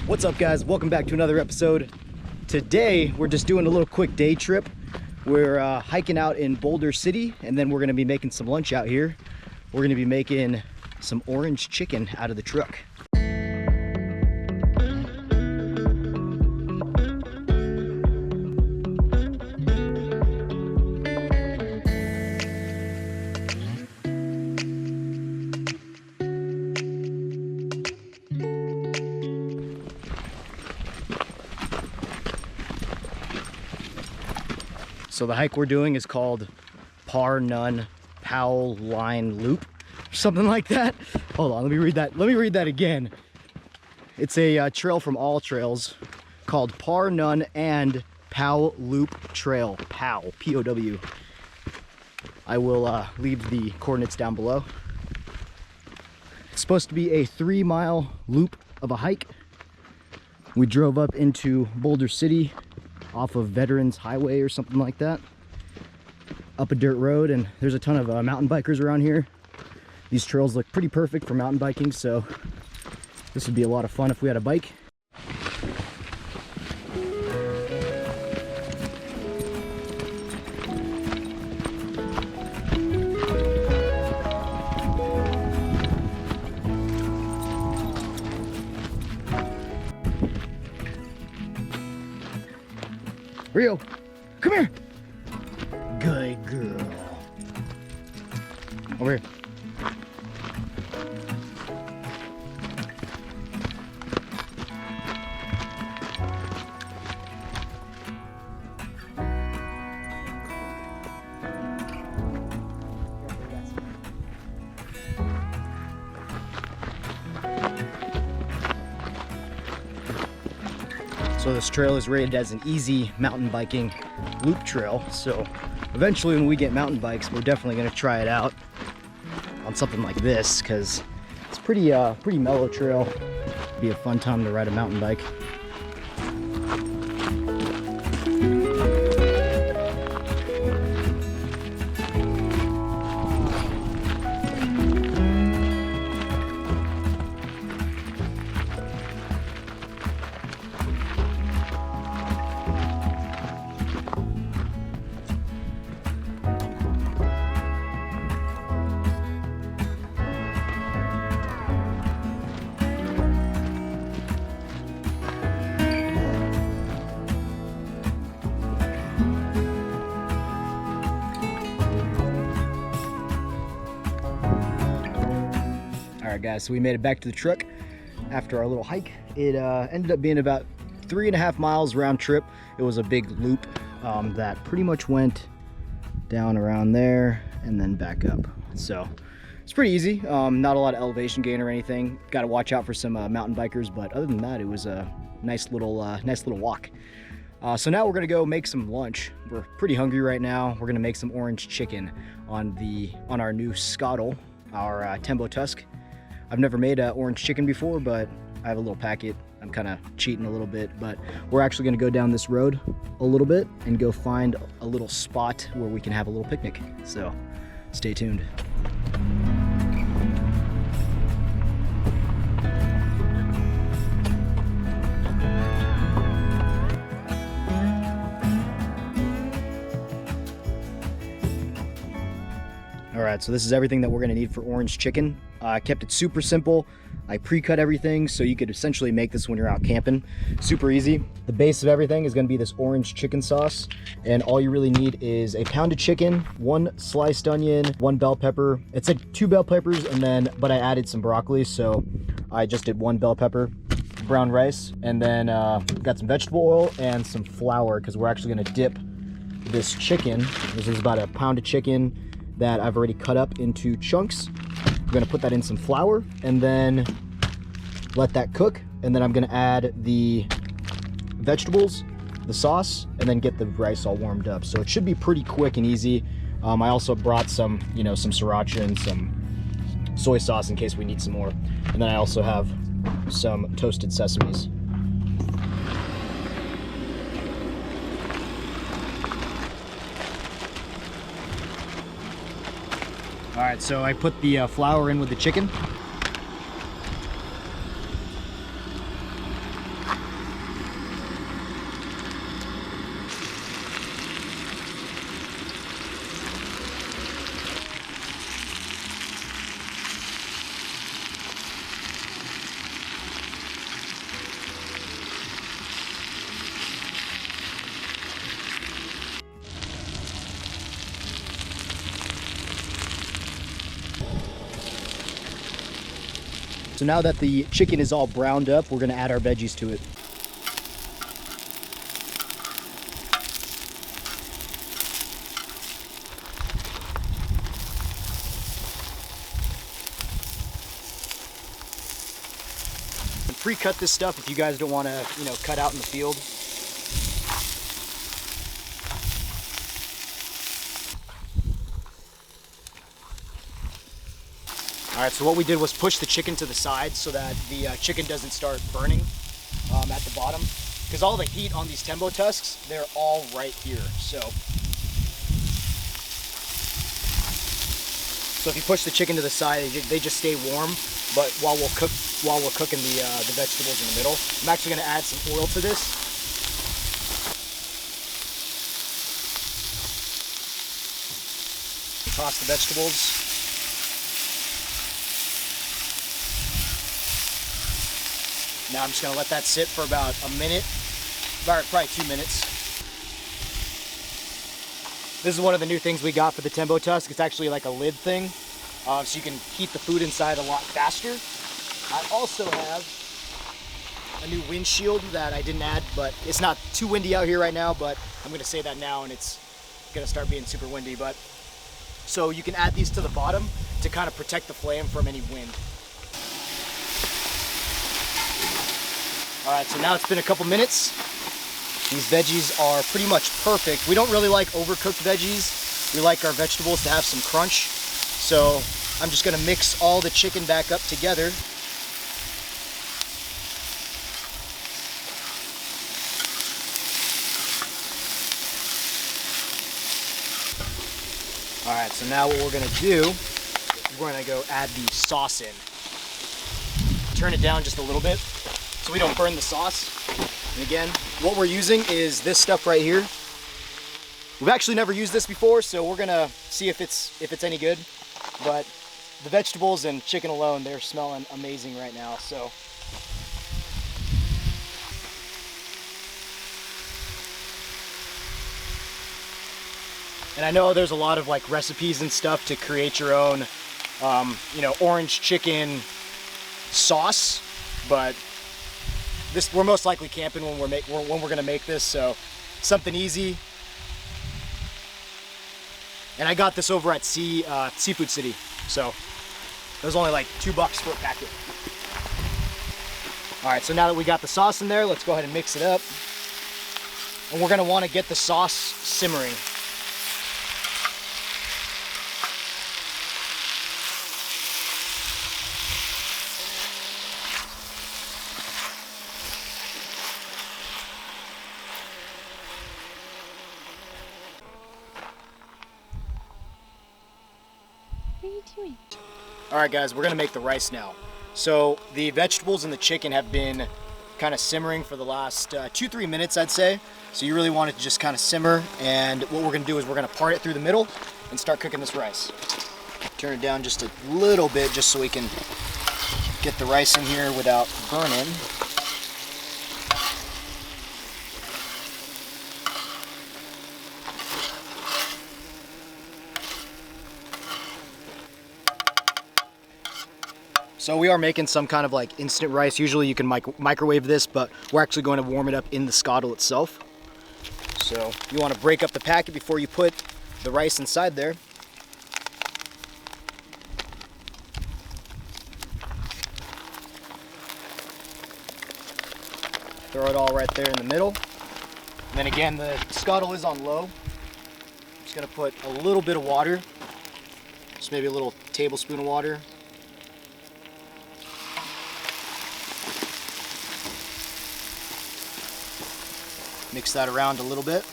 What's up, guys? Welcome back to another episode. Today we're just doing a little quick day trip. We're hiking out in Boulder City, and then we're going to be making some lunch out here. We're going to be making some orange chicken out of the truck. So the hike we're doing is called Par None Powell Line Loop, something like that. Hold on, let me read that. Let me read that again. It's a trail from All Trails called Par None and Powell Loop Trail. POW, P-O-W. I will leave the coordinates down below. It's supposed to be a 3-mile loop of a hike. We drove up into Boulder City off of Veterans Highway or something like that, up a dirt road, and there's a ton of mountain bikers around here. These trails look pretty perfect for mountain biking, so this would be a lot of fun if we had a bike. Rio, come here. Good girl. Over here. So this trail is rated as an easy mountain biking loop trail. So eventually when we get mountain bikes, we're definitely going to try it out on something like this, because it's pretty mellow trail. It'd be a fun time to ride a mountain bike. Alright guys, so we made it back to the truck after our little hike. It ended up being about 3.5 miles round trip. It was a big loop that pretty much went down around there and then back up. So it's pretty easy. Not a lot of elevation gain or anything. Got to watch out for some mountain bikers, but other than that, it was a nice little walk. So now we're gonna go make some lunch. We're pretty hungry right now. We're gonna make some orange chicken on our new Skottle, our Tembo Tusk. I've never made orange chicken before, but I have a little packet. I'm kind of cheating a little bit, but we're actually gonna go down this road a little bit and go find a little spot where we can have a little picnic. So stay tuned. All right, so this is everything that we're gonna need for orange chicken. I kept it super simple. I pre-cut everything so you could essentially make this when you're out camping. Super easy. The base of everything is gonna be this orange chicken sauce, and all you really need is a pound of chicken, 1 sliced onion, 1 bell pepper. It's like 2 bell peppers, but I added some broccoli, so I just did 1 bell pepper, brown rice, and then got some vegetable oil and some flour, because we're actually gonna dip this chicken. This is about a pound of chicken that I've already cut up into chunks. I'm gonna put that in some flour and then let that cook. And then I'm gonna add the vegetables, the sauce, and then get the rice all warmed up. So it should be pretty quick and easy. I also brought some, some sriracha and some soy sauce in case we need some more. And then I also have some toasted sesames. All right, so I put the flour in with the chicken. So now that the chicken is all browned up, we're gonna add our veggies to it. Pre-cut this stuff if you guys don't want to, you know, cut out in the field. All right, so what we did was push the chicken to the side so that the chicken doesn't start burning at the bottom, because all the heat on these Tembo tusks, they're all right here. So if you push the chicken to the side, they just stay warm. But while we're cooking the vegetables in the middle, I'm actually going to add some oil to this. Toss the vegetables. Now I'm just going to let that sit for about a minute, probably 2 minutes. This is one of the new things we got for the Tembo Tusk. It's actually like a lid thing, so you can heat the food inside a lot faster. I also have a new windshield that I didn't add, but it's not too windy out here right now, but I'm going to say that now and it's going to start being super windy. But so you can add these to the bottom to kind of protect the flame from any wind. All right, so now it's been a couple minutes. These veggies are pretty much perfect. We don't really like overcooked veggies. We like our vegetables to have some crunch. So I'm just gonna mix all the chicken back up together. All right, so now what we're gonna do, we're gonna go add the sauce in. Turn it down just a little bit so we don't burn the sauce. And again, what we're using is this stuff right here. We've actually never used this before, so we're gonna see if it's any good. But the vegetables and chicken alone, they're smelling amazing right now. So and I know there's a lot of like recipes and stuff to create your own, you know, orange chicken sauce, but we're most likely camping when we're gonna make this, so something easy. And I got this over at Seafood City, so it was only like $2 for a packet. All right, so now that we got the sauce in there, let's go ahead and mix it up. And we're gonna want to get the sauce simmering. What are you doing? All right, guys, we're gonna make the rice now. So the vegetables and the chicken have been kind of simmering for the last 2-3 minutes, I'd say. So you really want it to just kind of simmer. And what we're gonna do is we're gonna part it through the middle and start cooking this rice. Turn it down just a little bit just so we can get the rice in here without burning. So we are making some kind of like instant rice. Usually you can microwave this, but we're actually going to warm it up in the Skottle itself. So you want to break up the packet before you put the rice inside there. Throw it all right there in the middle. And then again, the Skottle is on low. I'm just gonna put a little bit of water, just maybe a little tablespoon of water. Mix that around a little bit.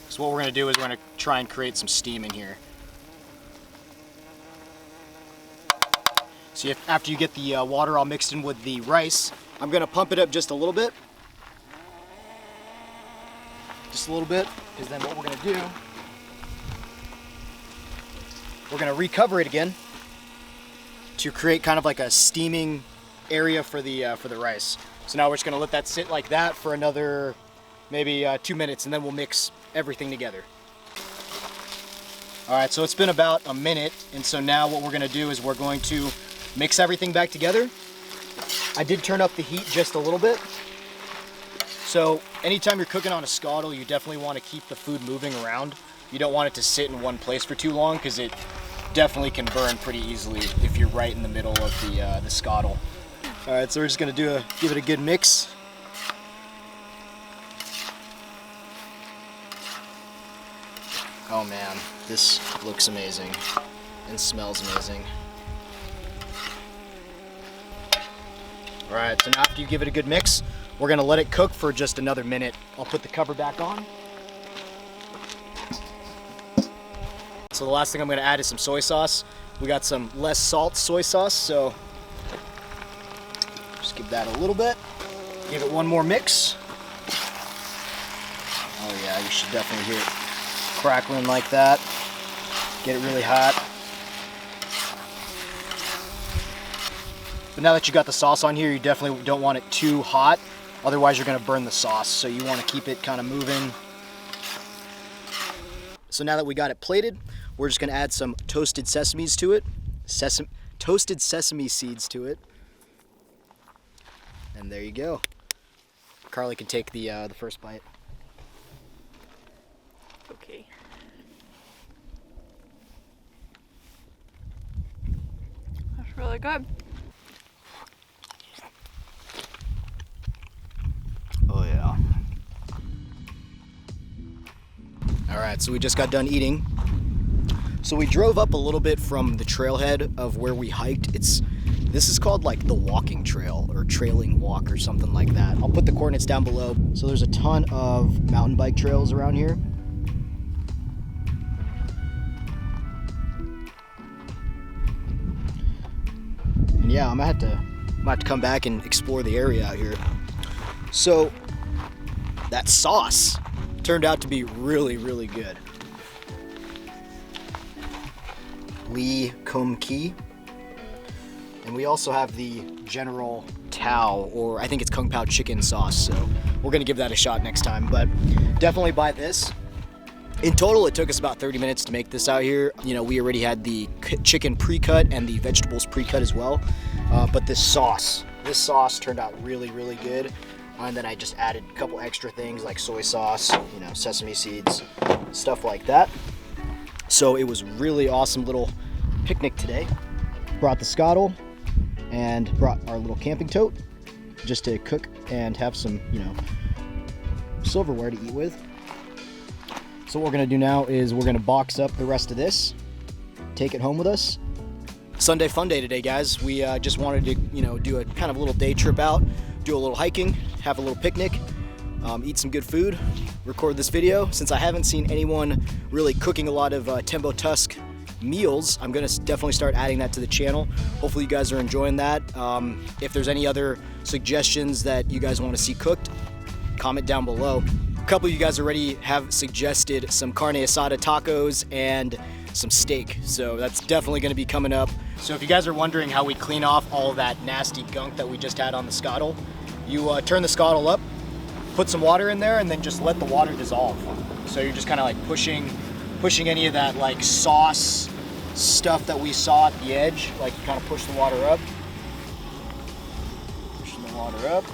So what we're gonna do is we're gonna try and create some steam in here. See, after you get the water all mixed in with the rice, I'm gonna pump it up just a little bit. Just a little bit, because then what we're gonna do, we're gonna recover it again to create kind of like a steaming area for the rice. So now we're just gonna let that sit like that for another maybe 2 minutes, and then we'll mix everything together. All right, so it's been about a minute, and so now what we're gonna do is we're going to mix everything back together. I did turn up the heat just a little bit. So anytime you're cooking on a skottle, you definitely want to keep the food moving around. You don't want it to sit in one place for too long because it definitely can burn pretty easily if you're right in the middle of the skottle. All right, so we're just gonna give it a good mix. Oh man, this looks amazing and smells amazing. All right, so now after you give it a good mix, we're gonna let it cook for just another minute. I'll put the cover back on. So the last thing I'm gonna add is some soy sauce. We got some less salt soy sauce, so just give that a little bit. Give it one more mix. Oh yeah, you should definitely hear it crackling like that. Get it really hot. But now that you got the sauce on here, you definitely don't want it too hot. Otherwise you're gonna burn the sauce. So you wanna keep it kind of moving. So now that we got it plated, we're just gonna add some toasted sesames to it. Toasted sesame seeds to it. And there you go. Carly can take the first bite. Okay. That's really good. Oh yeah. All right, so we just got done eating. So we drove up a little bit from the trailhead of where we hiked. This is called like the walking trail or trailing walk or something like that. I'll put the coordinates down below. So there's a ton of mountain bike trails around here. And yeah, I'm gonna have to come back and explore the area out here. So that sauce turned out to be really, really good. Lee Kum Ki. And we also have the General Tao, or I think it's Kung Pao chicken sauce. So we're gonna give that a shot next time, but definitely buy this. In total, it took us about 30 minutes to make this out here. You know, we already had the chicken pre-cut and the vegetables pre-cut as well. But this sauce turned out really, really good. And then I just added a couple extra things like soy sauce, you know, sesame seeds, stuff like that. So it was really awesome little picnic today. Brought the skottle and brought our little camping tote just to cook and have some, you know, silverware to eat with. So what we're gonna do now is we're gonna box up the rest of this, take it home with us. Sunday fun day today, guys. We just wanted to, you know, do a kind of little day trip out, do a little hiking, have a little picnic, eat some good food, record this video. Since I haven't seen anyone really cooking a lot of Tembo Tusk meals, I'm gonna definitely start adding that to the channel. Hopefully you guys are enjoying that. If there's any other suggestions that you guys want to see cooked, comment down below. A couple of you guys already have suggested some carne asada tacos and some steak, so that's definitely going to be coming up. So if you guys are wondering how we clean off all that nasty gunk that we just had on the skottle, you turn the skottle up, put some water in there, and then just let the water dissolve. So you're just kind of like pushing any of that like sauce stuff that we saw at the edge, like you kind of push the water up. Pushing the water up.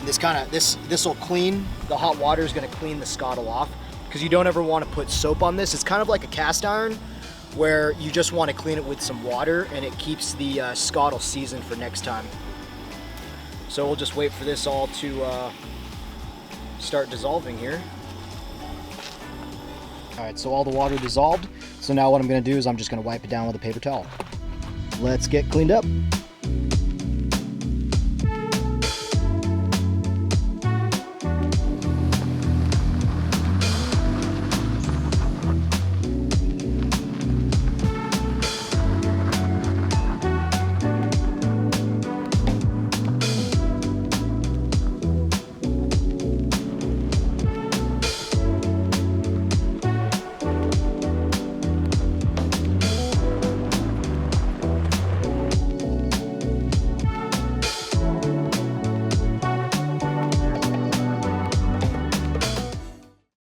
This will clean, the hot water is going to clean the skottle off, because you don't ever want to put soap on this. It's kind of like a cast iron where you just want to clean it with some water, and it keeps the skottle seasoned for next time. So we'll just wait for this all to start dissolving here. All right, so all the water dissolved. So now what I'm going to do is I'm just going to wipe it down with a paper towel. Let's get cleaned up.